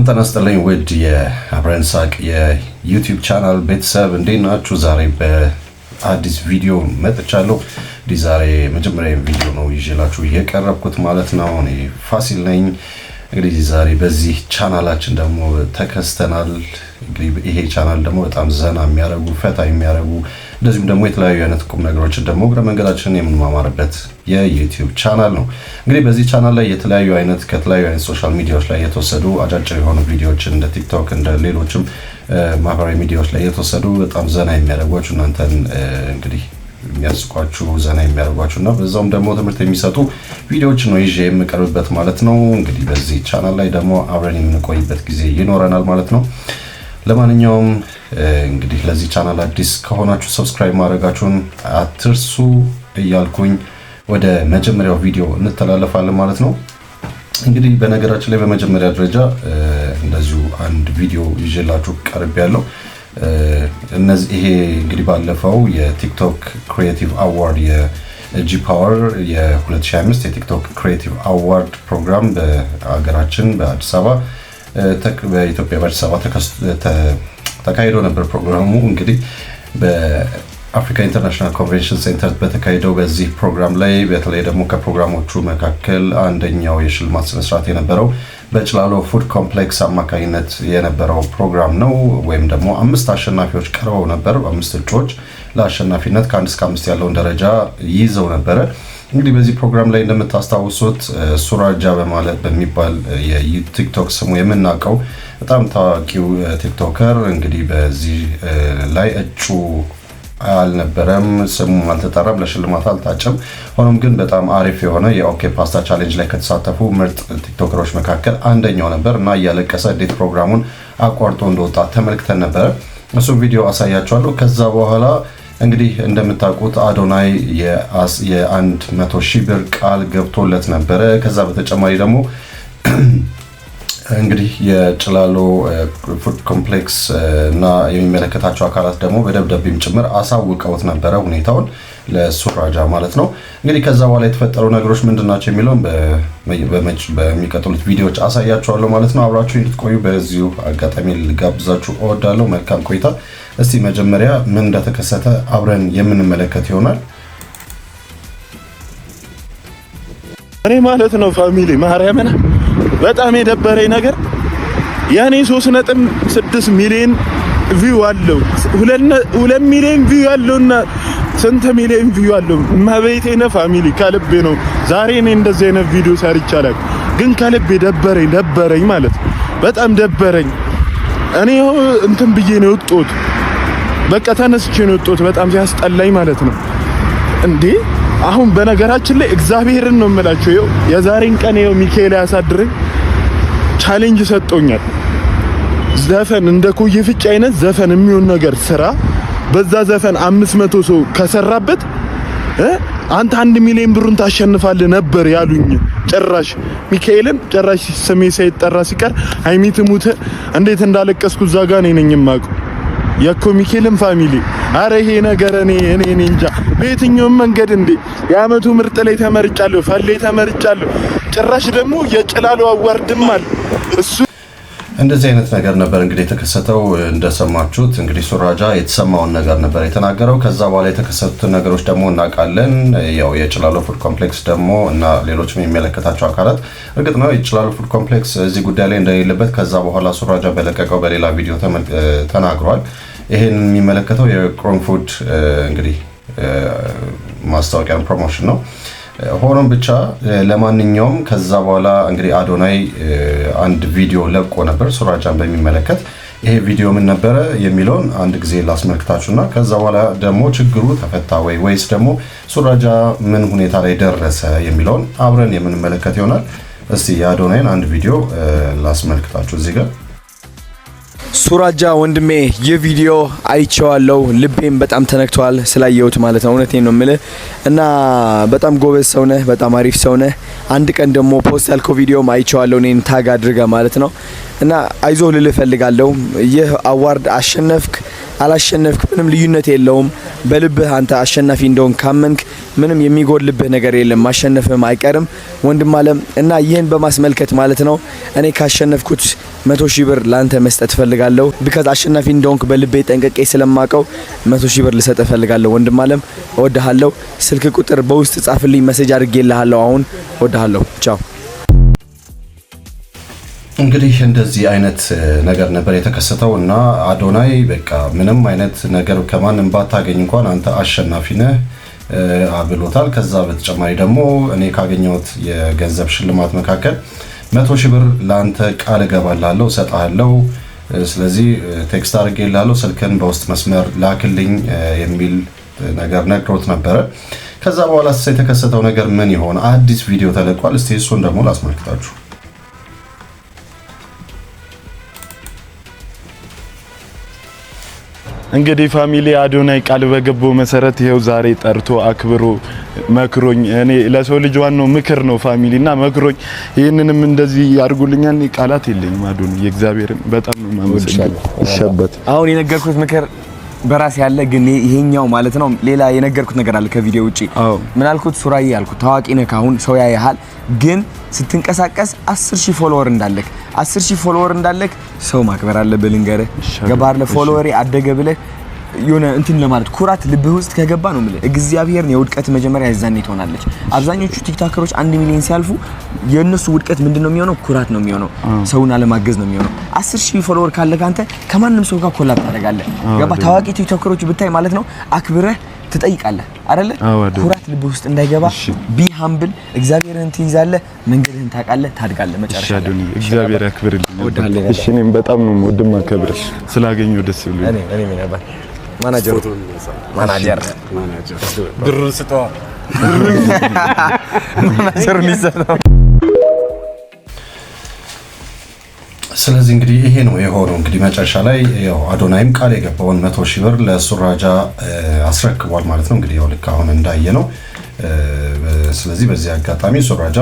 ጤና ይስጥልኝ ውድ የአብረን ሳቅ የዩቲዩብ ቻናል ቤተሰብ እንዴት ናችሁ? ዛሬ በአዲስ ቪዲዮ መጥቻለሁ። ዛሬ መጀመሪያ ቪዲዮ ነው ይዤላችሁ የቀረብኩት ማለት ነው። እኔ ፋሲል ነኝ። እንግዲህ ዛሬ በዚህ ቻናላችን ደግሞ ተከስተናል። እንግዲህ ይሄ ቻናል ደግሞ በጣም ዘና የሚያደርጉ ፈታ የሚያደርጉ እንደዚሁም ደግሞ የተለያዩ አይነት ቁም ነገሮችን ደግሞ እግረ መንገዳችንን የምንማማርበት የዩቲዩብ ቻናል ነው። እንግዲህ በዚህ ቻናል ላይ የተለያዩ አይነት ከተለያዩ አይነት ሶሻል ሚዲያዎች ላይ የተወሰዱ አጫጭር የሆኑ ቪዲዮዎችን እንደ ቲክቶክ እንደ ሌሎችም ማህበራዊ ሚዲያዎች ላይ የተወሰዱ በጣም ዘና የሚያደርጓችሁ እናንተን እንግዲህ የሚያስቋችሁ ዘና የሚያደርጓችሁና በዛውም ደግሞ ትምህርት የሚሰጡ ቪዲዮዎች ነው ይዤ የምቀርብበት ማለት ነው። እንግዲህ በዚህ ቻናል ላይ ደግሞ አብረን የምንቆይበት ጊዜ ይኖረናል ማለት ነው። ለማንኛውም እንግዲህ ለዚህ ቻናል አዲስ ከሆናችሁ ሰብስክራይብ ማድረጋችሁን አትርሱ እያልኩኝ ወደ መጀመሪያው ቪዲዮ እንተላለፋለን ማለት ነው። እንግዲህ በነገራችን ላይ በመጀመሪያ ደረጃ እንደዚሁ አንድ ቪዲዮ ይዤላችሁ ቀርቤያለሁ። ይሄ እንግዲህ ባለፈው የቲክቶክ ክሪኤቲቭ አዋርድ የጂ ፓወር የ2025 የቲክቶክ ክሪኤቲቭ አዋርድ ፕሮግራም በአገራችን በአዲስ አበባ በኢትዮጵያ በአዲስ አበባ ተካሂዶ ነበር። ፕሮግራሙ እንግዲህ በአፍሪካ ኢንተርናሽናል ኮንቬንሽን ሴንተር በተካሄደው በዚህ ፕሮግራም ላይ በተለይ ደግሞ ከፕሮግራሞቹ መካከል አንደኛው የሽልማት ስነስርዓት የነበረው በጭላሎ ፉድ ኮምፕሌክስ አማካኝነት የነበረው ፕሮግራም ነው። ወይም ደግሞ 5 አሸናፊዎች ቀርበው ነበር። 5 እጩዎች ለአሸናፊነት ከ1 እስከ 5 ያለውን ደረጃ ይዘው ነበረ። እንግዲህ በዚህ ፕሮግራም ላይ እንደምታስታውሱት ሱራጃ በማለት በሚባል የቲክቶክ ስሙ የምናውቀው በጣም ታዋቂው ቲክቶከር እንግዲህ በዚህ ላይ እጩ አልነበረም፣ ስሙ አልተጠራም፣ ለሽልማት አልታጨም። ሆኖም ግን በጣም አሪፍ የሆነ የኦኬ ፓስታ ቻሌንጅ ላይ ከተሳተፉ ምርጥ ቲክቶከሮች መካከል አንደኛው ነበር እና እያለቀሰ እንዴት ፕሮግራሙን አቋርጦ እንደወጣ ተመልክተን ነበረ። እሱ ቪዲዮ አሳያችኋለሁ። ከዛ በኋላ እንግዲህ እንደምታውቁት አዶናይ የ100,000 ብር ቃል ገብቶለት ነበረ። ከዛ በተጨማሪ ደግሞ እንግዲህ የጭላሎ ፉድ ኮምፕሌክስ እና የሚመለከታቸው አካላት ደግሞ በደብዳቤም ጭምር አሳውቀውት ነበረ ሁኔታውን ለሱራጃ ማለት ነው። እንግዲህ ከዛ በኋላ የተፈጠሩ ነገሮች ምንድናቸው የሚለውን በሚቀጥሉት ቪዲዮዎች አሳያችኋለሁ ማለት ነው። አብራችሁ እንድትቆዩ በዚሁ አጋጣሚ ልጋብዛችሁ እወዳለሁ። መልካም ቆይታ። እስቲ መጀመሪያ ምን እንደተከሰተ አብረን የምንመለከት ይሆናል። እኔ ማለት ነው ፋሚሊ ማርያምን በጣም የደበረኝ ነገር ያኔ 3.6 ሚሊዮን ቪው አለው 2 ሚሊዮን ቪው አለውና ስንት ሚሊዮን ቪው አለው ማበይቴና ፋሚሊ ከልቤ ነው። ዛሬ እኔ እንደዚህ አይነት ቪዲዮ ሰርቻለሁ፣ ግን ከልቤ ደበረኝ ማለት በጣም ደበረኝ። እኔ እንትን ብዬ ነው ወጥቶት በቃ ተነስቼ ነው ወጥቶት በጣም ሲያስጠላኝ ማለት ነው እንዴ። አሁን በነገራችን ላይ እግዚአብሔርን ነው የምላችሁ፣ ይኸው የዛሬን ቀን ይኸው ሚካኤል ያሳድረኝ ቻሌንጅ ሰጥቶኛል። ዘፈን እንደ ኮዬ ፍጭ አይነት ዘፈን የሚሆን ነገር ስራ፣ በዛ ዘፈን 500 ሰው ከሰራበት አንተ 1 ሚሊዮን ብሩን ታሸንፋለህ ነበር ያሉኝ። ጭራሽ ሚካኤልን ጭራሽ ስሜ ሳይጠራ ሲቀር ሃይሚት ሙት እንዴት እንዳለቀስኩ እዛ ጋር ነኝ የማውቀው የኮ ሚካኤልን ፋሚሊ። አረ ይሄ ነገር እኔ እንጃ በየትኛውም መንገድ እንዴ የአመቱ ምርጥ ላይ ተመርጫለሁ፣ ፈሌ ተመርጫለሁ። ጭራሽ ደግሞ የጭላሎ አዋርድማል እሱ እንደዚህ አይነት ነገር ነበር እንግዲህ የተከሰተው። እንደሰማችሁት እንግዲህ ሱራጃ የተሰማውን ነገር ነበር የተናገረው። ከዛ በኋላ የተከሰቱትን ነገሮች ደግሞ እናውቃለን። ያው የጭላሎ ፉድ ኮምፕሌክስ ደግሞ እና ሌሎችም የሚመለከታቸው አካላት እርግጥ ነው የጭላሎ ፉድ ኮምፕሌክስ እዚህ ጉዳይ ላይ እንደሌለበት ከዛ በኋላ ሱራጃ በለቀቀው በሌላ ቪዲዮ ተናግሯል። ይሄን የሚመለከተው የቅርንፉድ እንግዲህ ማስታወቂያ ፕሮሞሽን ነው። ሆኖም ብቻ ለማንኛውም ከዛ በኋላ እንግዲህ አዶናይ አንድ ቪዲዮ ለቆ ነበር ሱራጃን በሚመለከት። ይሄ ቪዲዮ ምን ነበረ የሚለውን አንድ ጊዜ ላስመልክታችሁና ከዛ በኋላ ደግሞ ችግሩ ተፈታ ወይስ ደግሞ ሱራጃ ምን ሁኔታ ላይ ደረሰ የሚለውን አብረን የምንመለከት ይሆናል። እስቲ የአዶናይን አንድ ቪዲዮ ላስመልክታችሁ እዚህ ጋር። ሱራጃ ወንድሜ የቪዲዮ አይቼዋለሁ፣ ልቤም በጣም ተነክቷል ስላየሁት ማለት ነው። እውነቴን ነው የምልህ እና በጣም ጎበዝ ሰው ነህ፣ በጣም አሪፍ ሰው ነህ። አንድ ቀን ደግሞ ፖስት ያልከው ቪዲዮም አይቼዋለሁ እኔን ታግ አድርገህ ማለት ነው እና አይዞህ ልልህ እፈልጋለሁ። ይህ አዋርድ አሸነፍክ አላሸነፍክ ምንም ልዩነት የለውም። በልብህ አንተ አሸናፊ እንደሆን ካመንክ ምንም የሚጎልብህ ነገር የለም። ማሸነፍም አይቀርም ወንድም አለም እና ይሄን በማስመልከት ማለት ነው እኔ ካሸነፍኩት 100,000 ብር ላንተ መስጠት ፈልጋለሁ። ቢካዝ አሸናፊ እንደሆንክ በልቤ ጠንቀቄ ስለማቀው 100,000 ብር ልሰጥ ፈልጋለሁ። ወንድም አለም እወድሃለሁ። ስልክ ቁጥር በውስጥ ጻፍልኝ፣ ሜሴጅ አድርጌልሃለሁ። አሁን እወድሃለሁ። ቻው። እንግዲህ እንደዚህ አይነት ነገር ነበር የተከሰተው እና አዶናይ በቃ ምንም አይነት ነገር ከማንም ባታገኝ እንኳን አንተ አሸናፊ ነህ ብሎታል። ከዛ በተጨማሪ ደግሞ እኔ ካገኘሁት የገንዘብ ሽልማት መካከል 100,000 ብር ላንተ ቃል እገባላለሁ ሰጣለሁ። ስለዚህ ቴክስት አድርጌልሃለሁ ስልክን በውስጥ መስመር ላክልኝ የሚል ነገር ነግሮት ነበረ። ከዛ በኋላ የተከሰተው ነገር ምን ይሆን? አዲስ ቪዲዮ ተለቋል። እስቲ እሱን ደግሞ ላስመልክታችሁ። እንግዲህ ፋሚሊ አዶናይ ቃል በገባው መሰረት ይሄው ዛሬ ጠርቶ አክብሮ መክሮኝ፣ እኔ ለሰው ልጅ ዋናው ምክር ነው ፋሚሊና መክሮኝ ይሄንንም እንደዚህ ያርጉልኛል። ቃላት የለኝም። አዶናይ የእግዚአብሔርን በጣም ነው ማመሰግነው። ይሸበት አሁን የነገርኩት ምክር በራስ ያለ ግን ይሄኛው ማለት ነው ሌላ የነገርኩት ነገር አለ ከቪዲዮ ውጪ። ምን አልኩት? ሱራዬ ያልኩት ታዋቂ ነህ አሁን ሰው ያያሃል፣ ግን ስትንቀሳቀስ 10,000 ፎሎወር እንዳለክ 10,000 ፎሎወር እንዳለክ ሰው ማክበር አለብህ። ልንገርህ ገባህ? ለፎሎወር አደገ ብለህ የሆነ እንትን ለማለት ኩራት ልብህ ውስጥ ከገባ ነው ማለት እግዚአብሔርን የውድቀት መጀመሪያ ያዛኔ ትሆናለች። አብዛኞቹ ቲክቶከሮች 1 ሚሊዮን ሲያልፉ የነሱ ውድቀት ምንድነው የሚሆነው? ኩራት ነው የሚሆነው። ሰውን አለማገዝ ነው የሚሆነው። 10,000 ፎሎወር ካለ ካንተ ከማንም ሰው ጋር ኮላብ ታደርጋለህ። ገባህ? ታዋቂ ቲክቶከሮች ብታይ ማለት ነው አክብረህ ትጠይቃለህ አይደለ? ኩራት ልብህ ውስጥ እንዳይገባ ቢ ሃምብል እግዚአብሔርን ትይዛለህ፣ መንገድህን ታውቃለህ፣ ታድጋለህ። መጨረሻ እግዚአብሔር ያክብርልኝ። እሺ እኔም በጣም ነው ወድማ ከብር ስላገኘው ደስ ብሎኝ እኔ ምን ነበር ማናጀር ብሩን ስጠዋ ማናጀሩን ይዘነው። ስለዚህ እንግዲህ ይሄ ነው የሆነው። እንግዲህ መጨረሻ ላይ ያው አዶናይም ቃል የገባውን 100,000 ብር ለሱራጃ አስረክቧል ማለት ነው። እንግዲህ ያው ልክ አሁን እንዳየ ነው። ስለዚህ በዚህ አጋጣሚ ሱራጃ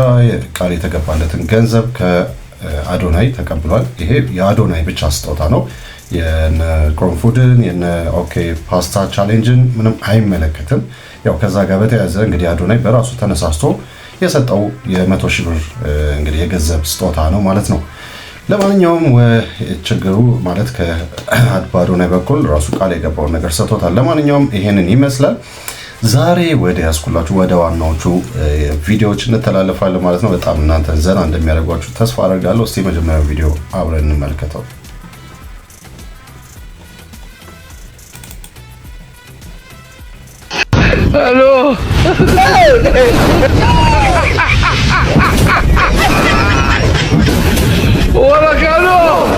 ቃል የተገባለትን ገንዘብ ከአዶናይ ተቀብሏል። ይሄ የአዶናይ ብቻ ስጦታ ነው። የነ ክሮንፉድን የነ ኦኬ ፓስታ ቻሌንጅን ምንም አይመለከትም። ያው ከዛ ጋር በተያያዘ እንግዲህ አዶናይ በራሱ ተነሳስቶ የሰጠው የ100,000 ብር እንግዲህ የገንዘብ ስጦታ ነው ማለት ነው። ለማንኛውም ችግሩ ማለት ከአዶናይ በኩል ራሱ ቃል የገባውን ነገር ሰጥቶታል። ለማንኛውም ይሄንን ይመስላል። ዛሬ ወደ ያስኩላችሁ ወደ ዋናዎቹ ቪዲዮዎች እንተላለፋለን ማለት ነው። በጣም እናንተ ዘና እንደሚያደርጓችሁ ተስፋ አደርጋለሁ። እስቲ መጀመሪያው ቪዲዮ አብረን እንመልከተው። Hello. Hola, Carlos.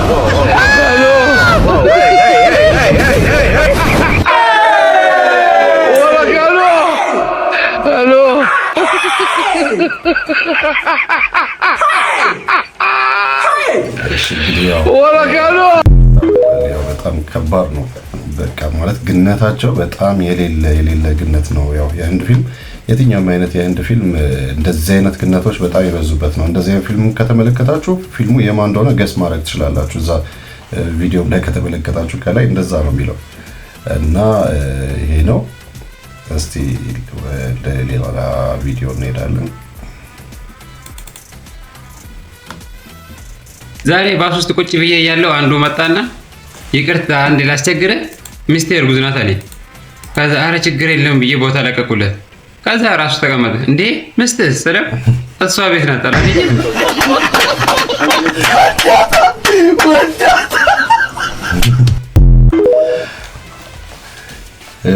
Hello. Hola, Carlos. Hello. Hola, Carlos. በጣም ከባድ ነው። በቃ ማለት ግነታቸው በጣም የሌለ ግነት ነው። ያው የህንድ ፊልም የትኛውም አይነት የህንድ ፊልም እንደዚህ አይነት ግነቶች በጣም ይበዙበት ነው። እንደዚህ አይነት ፊልም ከተመለከታችሁ ፊልሙ የማን እንደሆነ ገስ ማድረግ ትችላላችሁ። እዛ ቪዲዮ ላይ ከተመለከታችሁ ከላይ እንደዛ ነው የሚለው እና ይሄ ነው። እስቲ ወደ ሌላ ቪዲዮ እንሄዳለን። ዛሬ ባስ ውስጥ ቁጭ ብዬ ያለው አንዱ መጣና ይቅርታ አንድ ላስቸግረ ሚስቴ እርጉዝ ናት አለኝ። ከዛ አረ ችግር የለም ብዬ ቦታ ለቀቁለት። ከዛ ራሱ ተቀመጠ። እንዴ ሚስትስ ስለ እሷ ቤት ናት አለኝ።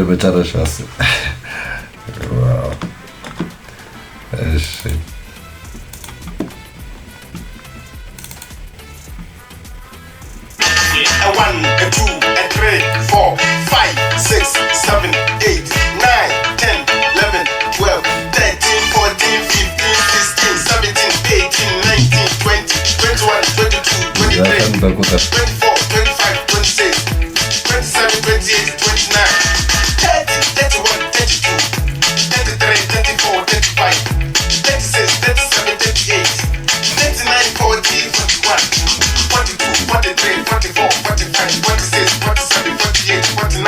በጨረሻስ ዋው እሺ A 1, a 2, a 3, 4, 5, 6, 7, 8, 9, 10, 11, 12, 13, 14, 15, 16, 17, 18, 19, 20, 21, 22, 23, 24, 25, 26, 27, 28, 29, 30, 31, 32, 33, 34, 35, 36, 37, 38, 39, 40, 41, 42, 43, 44, 45, 46, 47, 48, 49,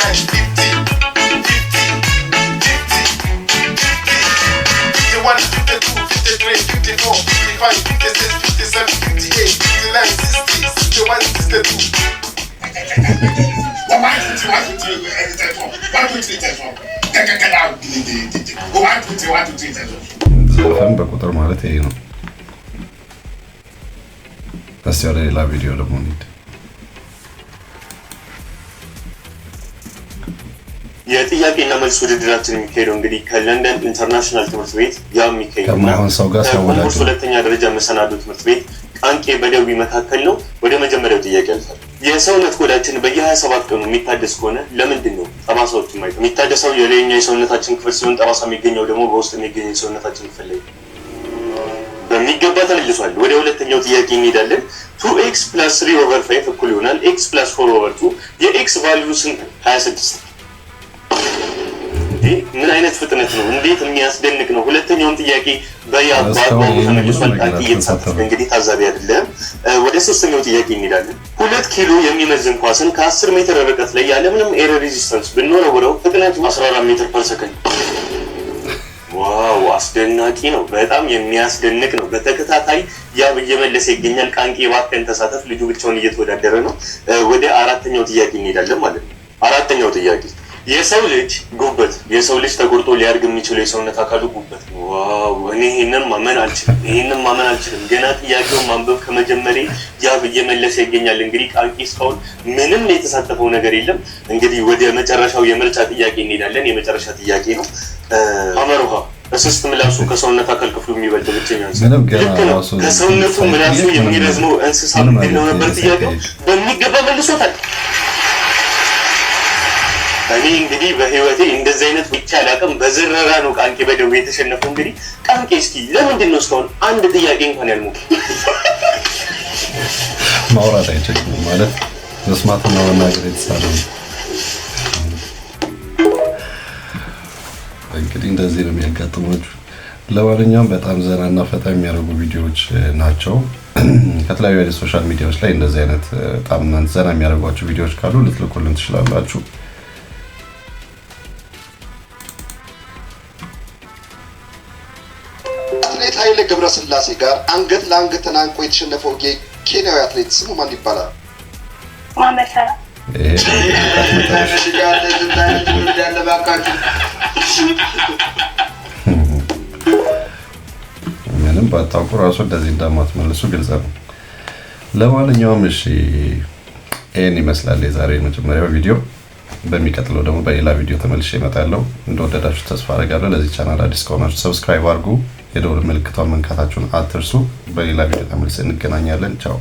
the two. Why put ዘፈን በቁጥር ማለት ይሄ ነው። እስቲ ወደ ሌላ ቪዲዮ ደግሞ እንሂድ። የጥያቄና መልስ ውድድራችን የሚካሄደው እንግዲህ ከለንደን ኢንተርናሽናል ትምህርት ቤት ያው የሚካሄደው ከማይሆን ሰው ጋር ሲያወዳድር ሁለተኛ ደረጃ መሰናዶ ትምህርት ቤት ቃንቄ በደቡብ መካከል ነው። ወደ መጀመሪያው ጥያቄ አልፋል። የሰውነት ቆዳችን በየ27 ቀኑ የሚታደስ ከሆነ ለምንድን ነው ጠባሳዎች የማይቀር? የሚታደሰው የላይኛው የሰውነታችን ክፍል ሲሆን ጠባሳ የሚገኘው ደግሞ በውስጥ የሚገኘው የሰውነታችን ክፍል ላይ በሚገባ ተመልሷል። ወደ ሁለተኛው ጥያቄ እንሄዳለን። 2x + 3/5 እኩል ይሆናል x + 4/2 የx ቫልዩ ስንት? 26። ምን አይነት ፍጥነት ነው! እንዴት የሚያስደንቅ ነው! ሁለተኛውን ጥያቄ በያባው ተመልሷል። ቃንቄ እየተሳተፈ እንግዲህ ታዛቢ አይደለም። ወደ ሶስተኛው ጥያቄ እንሄዳለን። 2 ኪሎ የሚመዝን ኳስን ከ10 ሜትር ርቀት ላይ ያለምንም ኤር ሬዚስተንስ ብንወረውረው ፍጥነቱ 14 ሜትር ፐር ሰከንድ። ዋው አስደናቂ ነው። በጣም የሚያስደንቅ ነው። በተከታታይ ያው እየመለሰ ይገኛል። ቃንቄ እባክህን ተሳተፍ። ልጁ ብቻውን እየተወዳደረ ነው። ወደ አራተኛው ጥያቄ እንሄዳለን ማለት ነው። አራተኛው ጥያቄ የሰው ልጅ ጉበት፣ የሰው ልጅ ተቆርጦ ሊያድግ የሚችለው የሰውነት አካሉ ጉበት። ዋው እኔ ይሄንን ማመን አልችልም። ገና ጥያቄውን ማንበብ ከመጀመሪያ ያው እየመለሰ ይገኛል። እንግዲህ ቃንቄ እስካሁን ምንም የተሳተፈው ነገር የለም። እንግዲህ ወደ መጨረሻው የምርጫ ጥያቄ እንሄዳለን። የመጨረሻ ጥያቄ ነው። አመርሃ እስስት ምላሱ ከሰውነት አካል ክፍሉ የሚበልጥ ብቸኛ እንስሳ። ከሰውነቱ ምላሱ የሚረዝመው እንስሳ ምንድን ነው ነበር ጥያቄው። በሚገባ መልሶታል። እኔ እንግዲህ በህይወቴ እንደዚህ አይነት ብቻ አላውቅም። በዝረራ ነው ቃንቄ በደቡብ የተሸነፈው። እንግዲህ ቃንቄ እስኪ ለምንድን ነው እስካሁን አንድ ጥያቄ እንኳን ያልሞከረው? ማውራት አይችልም ማለት መስማትና መናገር የተሳነው እንግዲህ እንደዚህ ነው የሚያጋጥማችሁ። ለማንኛውም በጣም ዘናና ፈታ የሚያደርጉ ቪዲዮዎች ናቸው። ከተለያዩ አይነት ሶሻል ሚዲያዎች ላይ እንደዚህ አይነት በጣም ዘና የሚያደርጓቸው ቪዲዮዎች ካሉ ልትልኩልን ትችላላችሁ። አትሌት ኃይሌ ገብረስላሴ ጋር አንገት ለአንገት ተናንቆ የተሸነፈው የኬንያዊ አትሌት ስሙ ማን ይባላል? ማመሰራ ምንም ባታውቁ ራሱ እንደዚህ እንደማትመልሱ ግልጽ ነው። ለማንኛውም እሺ ይሄን ይመስላል የዛሬ የመጀመሪያው ቪዲዮ። በሚቀጥለው ደግሞ በሌላ ቪዲዮ ተመልሼ እመጣለሁ። እንደወደዳችሁ ተስፋ አደርጋለሁ። ለዚህ ቻናል አዲስ ከሆናችሁ ሰብስክራይብ አድርጉ፣ የደወል ምልክቷን መንካታችሁን አትርሱ። በሌላ ቪዲዮ ተመልሰን እንገናኛለን። ቻው።